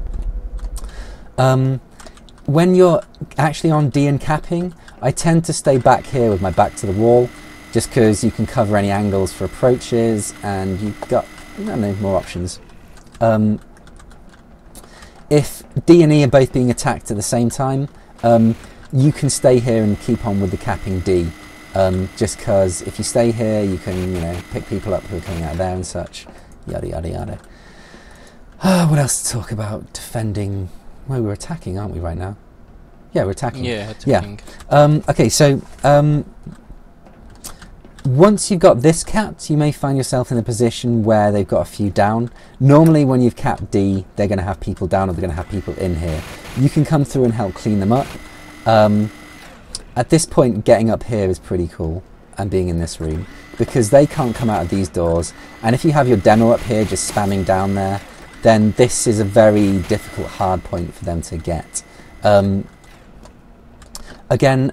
When you're actually on D and capping, I tend to stay back here with my back to the wall, just because you can cover any angles for approaches, and you've got, I don't know, more options. If D and E are both being attacked at the same time, you can stay here and keep on with the capping D. Just because if you stay here, you can, you know, pick people up who are coming out of there and such. Yada yada yada. What else to talk about? Defending. Well, we're attacking, aren't we, right now? Yeah, we're attacking. Yeah, attacking. Yeah. Okay, so once you've got this capped, you may find yourself in a position where they've got a few down. Normally when you've capped D, they're going to have people down, or they're going to have people in here. You can come through and help clean them up. At this point, getting up here is pretty cool, and being in this room, because they can't come out of these doors, and if you have your demo up here just spamming down there, then this is a very difficult hard point for them to get. Again,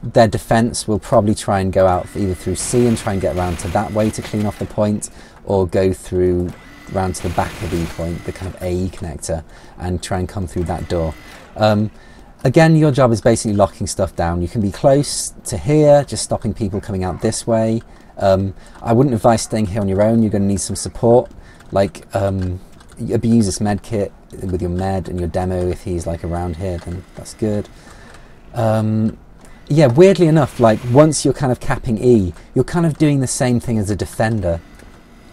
their defense will probably try and go out either through C and try and get around to that way to clean off the point, or go through round to the back of the E point, the kind of AE connector, and try and come through that door. Again, your job is basically locking stuff down. You can be close to here, just stopping people coming out this way. I wouldn't advise staying here on your own. You're going to need some support, like abuse this med kit with your med and your demo. If he's like around here, then that's good. Yeah, weirdly enough, like once you're kind of capping E, you're kind of doing the same thing as a defender,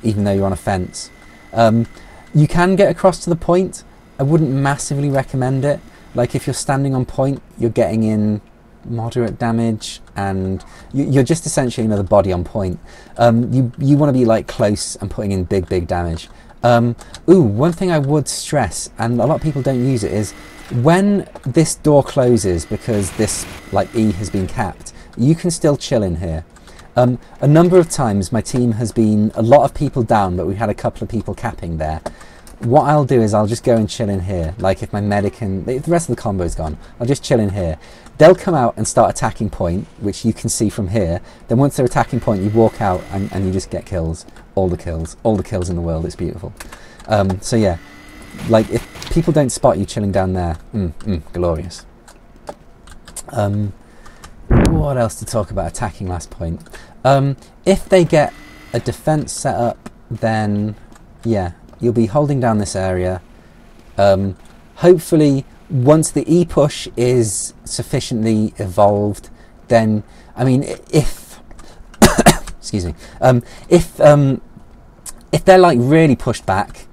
even though you're on a fence. You can get across to the point. I wouldn't massively recommend it. Like if you're standing on point, you're getting in moderate damage, and you're just essentially another body on point. You want to be like close and putting in big damage. One thing I would stress, and a lot of people don't use it, is when this door closes, because this like E has been capped, you can still chill in here. A number of times my team has been a lot of people down, but we had a couple of people capping there. What I'll do is I'll just go and chill in here. Like if my medic and if the rest of the combo is gone, I'll just chill in here. They'll come out and start attacking point, which you can see from here. Then once they're attacking point, you walk out and you just get kills. All the kills in the world. It's beautiful. So yeah, like if people don't spot you chilling down there, glorious. What else to talk about attacking last point? If they get a defense set up, then yeah, you'll be holding down this area. Hopefully once the E push is sufficiently evolved, then I mean if excuse me, if they're like really pushed back,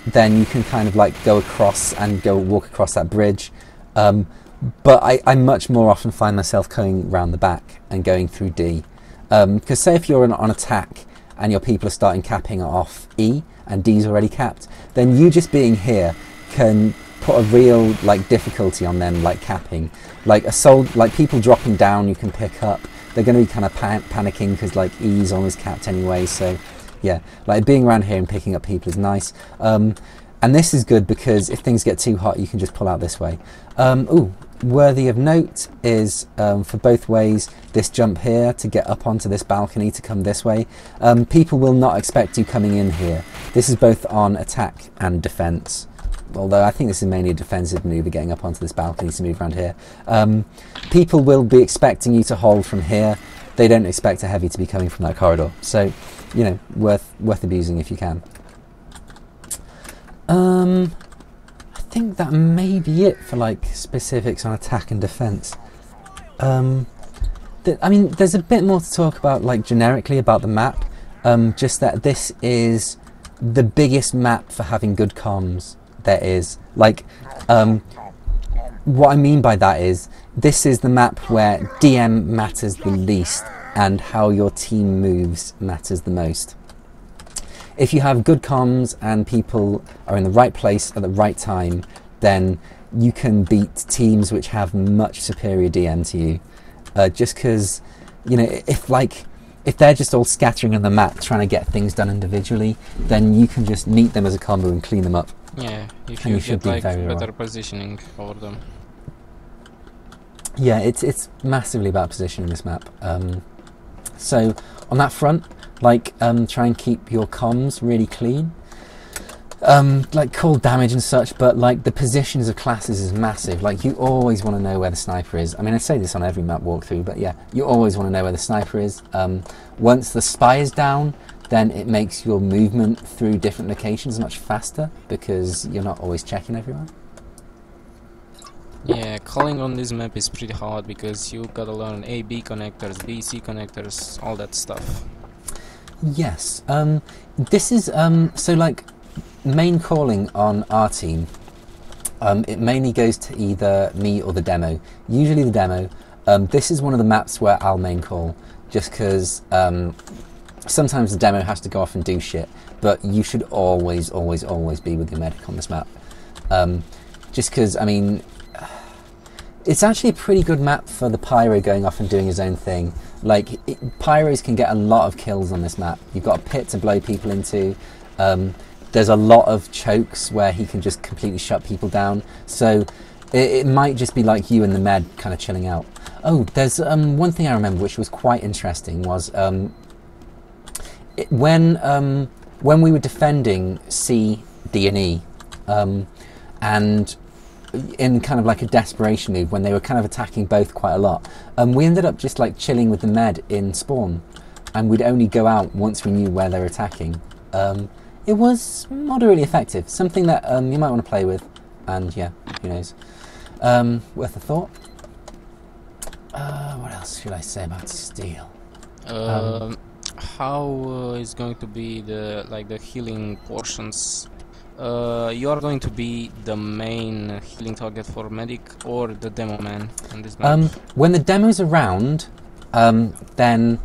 then you can kind of like go across and go walk across that bridge. But I much more often find myself going round the back and going through D, because say if you're on attack and your people are starting capping off E and D's already capped, then you just being here can put a real like difficulty on them, like capping. Like like people dropping down you can pick up. They're going to be kind of panicking because like E's almost capped anyway. So yeah, like being around here and picking up people is nice. And this is good because if things get too hot, you can just pull out this way. Worthy of note is for both ways, this jump here to get up onto this balcony to come this way. People will not expect you coming in here. This is both on attack and defense. Although I think this is mainly a defensive maneuver, getting up onto this balcony to move around here. People will be expecting you to hold from here. They don't expect a heavy to be coming from that corridor. So, you know, worth abusing if you can. I think that may be it for like specifics on attack and defense. I mean, there's a bit more to talk about, like generically about the map. Just that this is the biggest map for having good comms there is. Like, what I mean by that is this is the map where DM matters the least and how your team moves matters the most. If you have good comms and people are in the right place at the right time, then you can beat teams which have much superior DM to you. Just because, you know, if they're just all scattering on the map trying to get things done individually, then you can just meet them as a combo and clean them up. Yeah, if you get like better positioning over them. Yeah, it's massively about positioning this map. So on that front, like try and keep your comms really clean. Like call damage and such, but like the positions of classes is massive. Like you always want to know where the sniper is. I mean, I say this on every map walkthrough, but yeah, you always want to know where the sniper is. Once the spy is down, then it makes your movement through different locations much faster because you're not always checking everyone. Yeah, calling on this map is pretty hard because you gotta learn A-B connectors, B-C connectors, all that stuff. Yes, this is, so like, main calling on our team, it mainly goes to either me or the demo. Usually the demo. This is one of the maps where I'll main call, just because sometimes the demo has to go off and do shit, but you should always be with your medic on this map. Just because, I mean, it's actually a pretty good map for the pyro going off and doing his own thing. Like, pyros can get a lot of kills on this map. You've got a pit to blow people into. There's a lot of chokes where he can just completely shut people down. So It might just be like you and the med kind of chilling out. Oh, there's one thing I remember which was quite interesting was when we were defending C, D, and E, and in kind of like a desperation move when they were kind of attacking both quite a lot, we ended up just like chilling with the med in spawn, and we'd only go out once we knew where they were attacking. It was moderately effective, something that you might want to play with, and yeah, who knows. Worth a thought. What else should I say about steel? How is going to be the healing portions? You are going to be the main healing target for medic or the demo man in this map? When the demo's around, then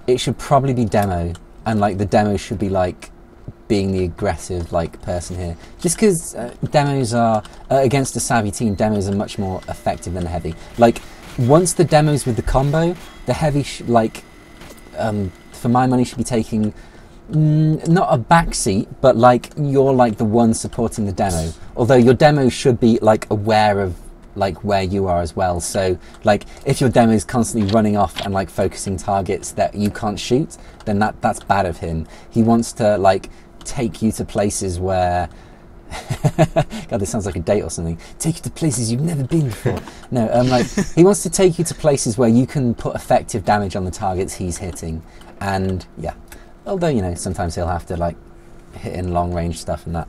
it should probably be demo, and like the demo should be like being the aggressive like person here. Just because demos are against a savvy team, demos are much more effective than the heavy. Like once the demo's with the combo, the heavy for my money should be taking not a backseat, but like you're like the one supporting the demo. Although your demo should be like aware of like where you are as well. So like if your demo is constantly running off and like focusing targets that you can't shoot, then that's bad of him. He wants to like take you to places where God, this sounds like a date or something. Take you to places you've never been before. No, like he wants to take you to places where you can put effective damage on the targets he's hitting. And yeah, although you know sometimes he'll have to like hit in long range stuff and that.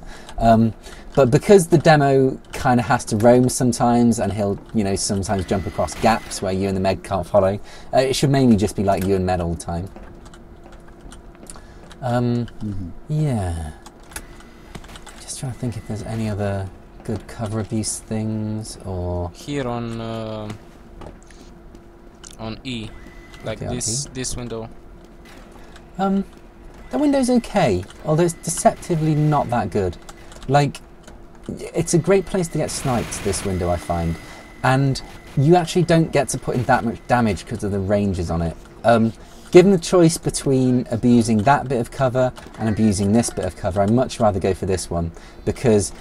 But because the demo kind of has to roam sometimes, and he'll sometimes jump across gaps where you and the med can't follow, it should mainly just be like you and med all the time. Yeah. Just trying to think if there's any other good cover abuse things or here on E, like okay, this window. The window's okay, although it's deceptively not that good. Like, it's a great place to get sniped, this window, I find. And you actually don't get to put in that much damage because of the ranges on it. Given the choice between abusing that bit of cover and abusing this bit of cover, I'd much rather go for this one. Because,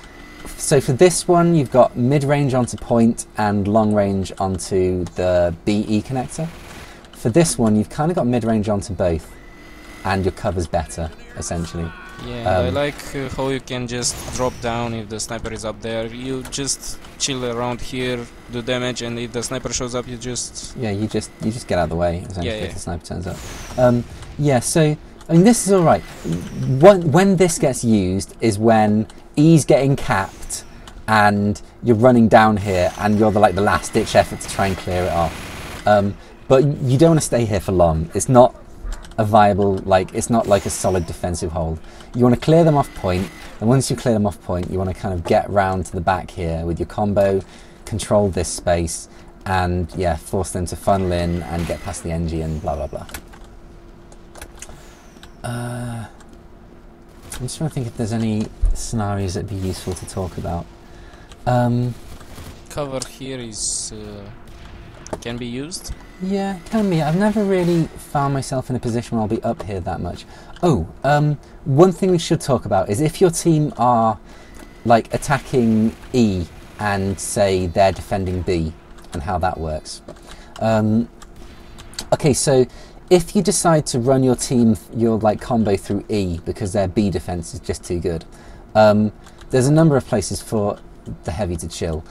so for this one, you've got mid-range onto point and long-range onto the BE connector. For this one, you've kind of got mid-range onto both. And your cover's better, essentially. Yeah, I like how you can just drop down if the sniper is up there. You just chill around here, do damage, and if the sniper shows up, you just... Yeah, you just get out of the way, essentially, if the sniper turns up. Yeah, so, I mean, this is alright. When this gets used is when E's getting capped, and you're running down here, and you're the last-ditch effort to try and clear it off. But you don't want to stay here for long. It's not a viable, it's not like a solid defensive hold. You want to clear them off point, and once you clear them off point, you want to kind of get round to the back here with your combo, control this space, and yeah, force them to funnel in and get past the NG and blah blah blah. I'm just trying to think if there's any scenarios that'd be useful to talk about. Cover here is can be used. Yeah, it can be. I've never really found myself in a position where I'll be up here that much. Oh, one thing we should talk about is if your team are like attacking E and say they're defending B and how that works. Okay, so if you decide to run your team, your combo through E because their B defense is just too good, there's a number of places for the heavy to chill.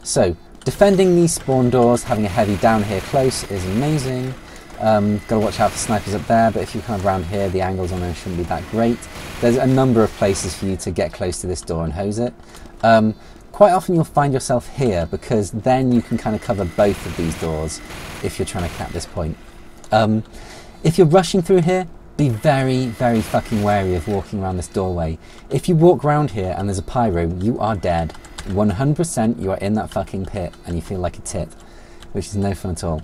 So defending these spawn doors, having a heavy down here close is amazing. Gotta watch out for snipers up there, but if you're kind of around here, the angles on them shouldn't be that great. There's a number of places for you to get close to this door and hose it. Quite often you'll find yourself here, because then you can kind of cover both of these doors if you're trying to cap this point. If you're rushing through here, be very, very fucking wary of walking around this doorway. If you walk around here and there's a pyro, you are dead. 100% you are in that fucking pit and you feel like a tit, which is no fun at all.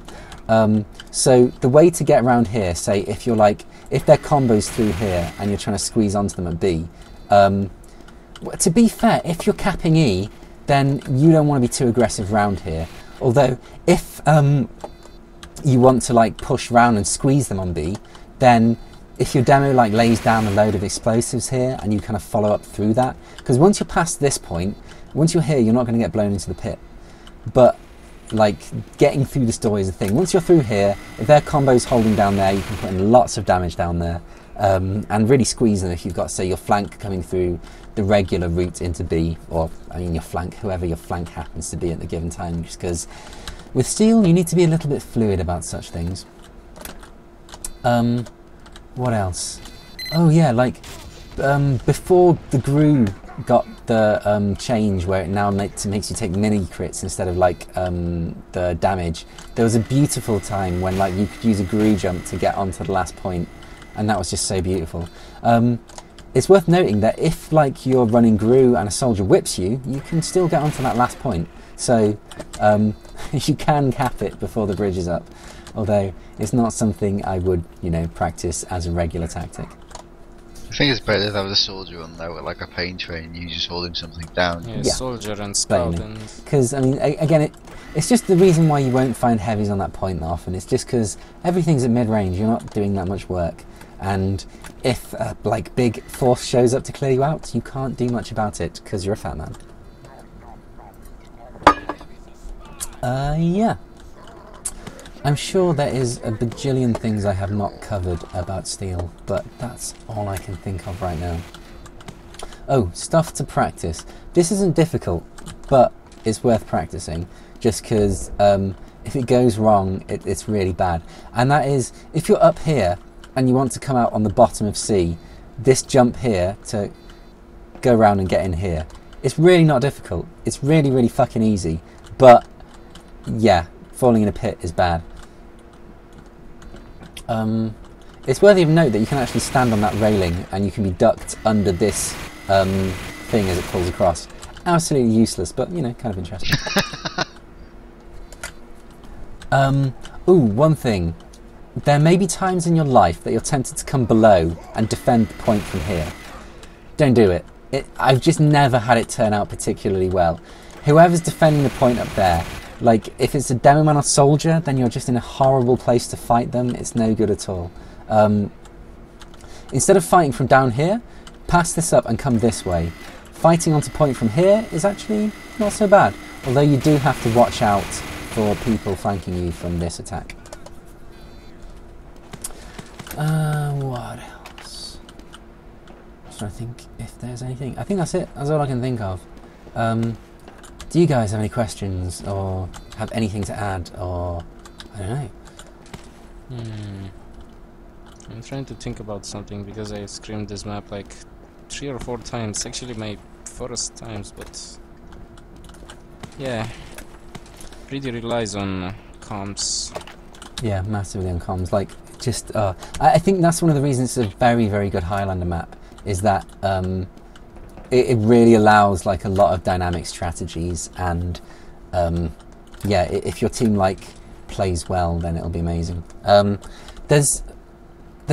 So the way to get around here, say if you're if their combos through here and you're trying to squeeze onto them at B, to be fair, if you're capping E, then you don't want to be too aggressive round here. Although if you want to push round and squeeze them on B, then if your demo lays down a load of explosives here and you kind of follow up through that, because once you're past this point, once you're here, you're not going to get blown into the pit. But like getting through this door is a thing. Once you're through here, if their combo's holding down there, you can put in lots of damage down there, and really squeeze them if you've got, say, your flank coming through the regular route into B, or I mean your flank, whoever your flank happens to be at the given time. Just because with steel, you need to be a little bit fluid about such things. What else? Oh yeah, like before the GRU got the change where it now makes you take mini crits instead of like the damage, there was a beautiful time when like you could use a GRU jump to get onto the last point, and that was just so beautiful. It's worth noting that if like you're running GRU and a soldier whips you, you can still get onto that last point, so you can cap it before the bridge is up, although it's not something I would, you know, practice as a regular tactic. I think it's better to have the soldier on there with like a pain train, you just holding something down. Yeah, soldier and scout. Because, I mean, again, it's just the reason why you won't find heavies on that point that often. It's just because everything's at mid-range, you're not doing that much work. And if, like, big force shows up to clear you out, you can't do much about it because you're a fat man. Yeah. I'm sure there is a bajillion things I have not covered about steel, but that's all I can think of right now. Oh, stuff to practice. This isn't difficult, but it's worth practicing, just because if it goes wrong, it's really bad. And that is, if you're up here and you want to come out on the bottom of C, this jump here to go around and get in here, it's really not difficult. It's really, really fucking easy, but yeah, falling in a pit is bad. It's worthy of note that you can actually stand on that railing and you can be ducked under this thing as it pulls across. Absolutely useless, but, you know, kind of interesting. Ooh, one thing. There may be times in your life that you're tempted to come below and defend the point from here. Don't do it. I've just never had it turn out particularly well. Whoever's defending the point up there, like, if it's a demo man or soldier, then you're just in a horrible place to fight them. It's no good at all. Instead of fighting from down here, pass this up and come this way. Fighting onto point from here is actually not so bad, although you do have to watch out for people flanking you from this attack. What else? I'm trying to think if there's anything. I think that's it. That's all I can think of. Do you guys have any questions or have anything to add, or I don't know? I'm trying to think about something because I screamed this map like 3 or 4 times. Actually, my first times, but yeah, really relies on comms. Yeah, massively on comms. Like, just I think that's one of the reasons it's a very, very good Highlander map, is that it really allows like a lot of dynamic strategies, and yeah, if your team like plays well, then it'll be amazing. There's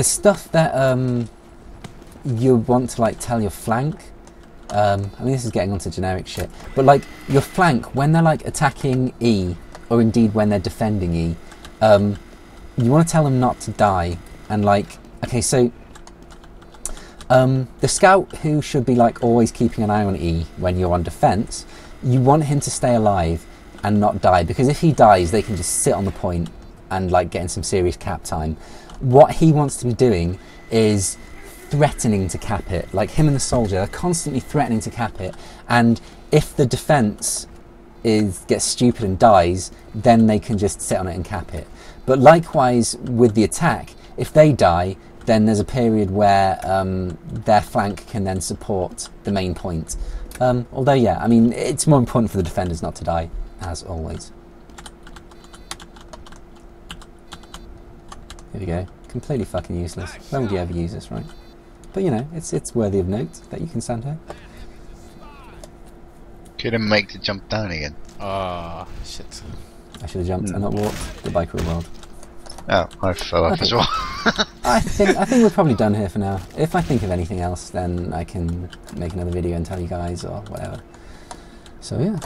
stuff that you want to like tell your flank. I mean, this is getting onto generic shit, but like your flank, when they're like attacking E, or indeed when they're defending E, you want to tell them not to die. And like, okay, so the scout, who should be like always keeping an eye on E when you're on defense, you want him to stay alive and not die, because if he dies, they can just sit on the point and like get in some serious cap time. What he wants to be doing is threatening to cap it. Like, him and the soldier are constantly threatening to cap it, and if the defense gets stupid and dies, then they can just sit on it and cap it. But likewise with the attack, if they die, then there's a period where their flank can then support the main point. Although, yeah, I mean, it's more important for the defenders not to die, as always. Here we go. Completely fucking useless. When would you ever use this, right? But, you know, it's worthy of note that you can stand here. Couldn't make the jump down again. Ah, shit. I should have jumped and not walked. Goodbye, cruel world. Oh, I fell off as well. I think we're probably done here for now. If I think of anything else, then I can make another video and tell you guys or whatever. So yeah.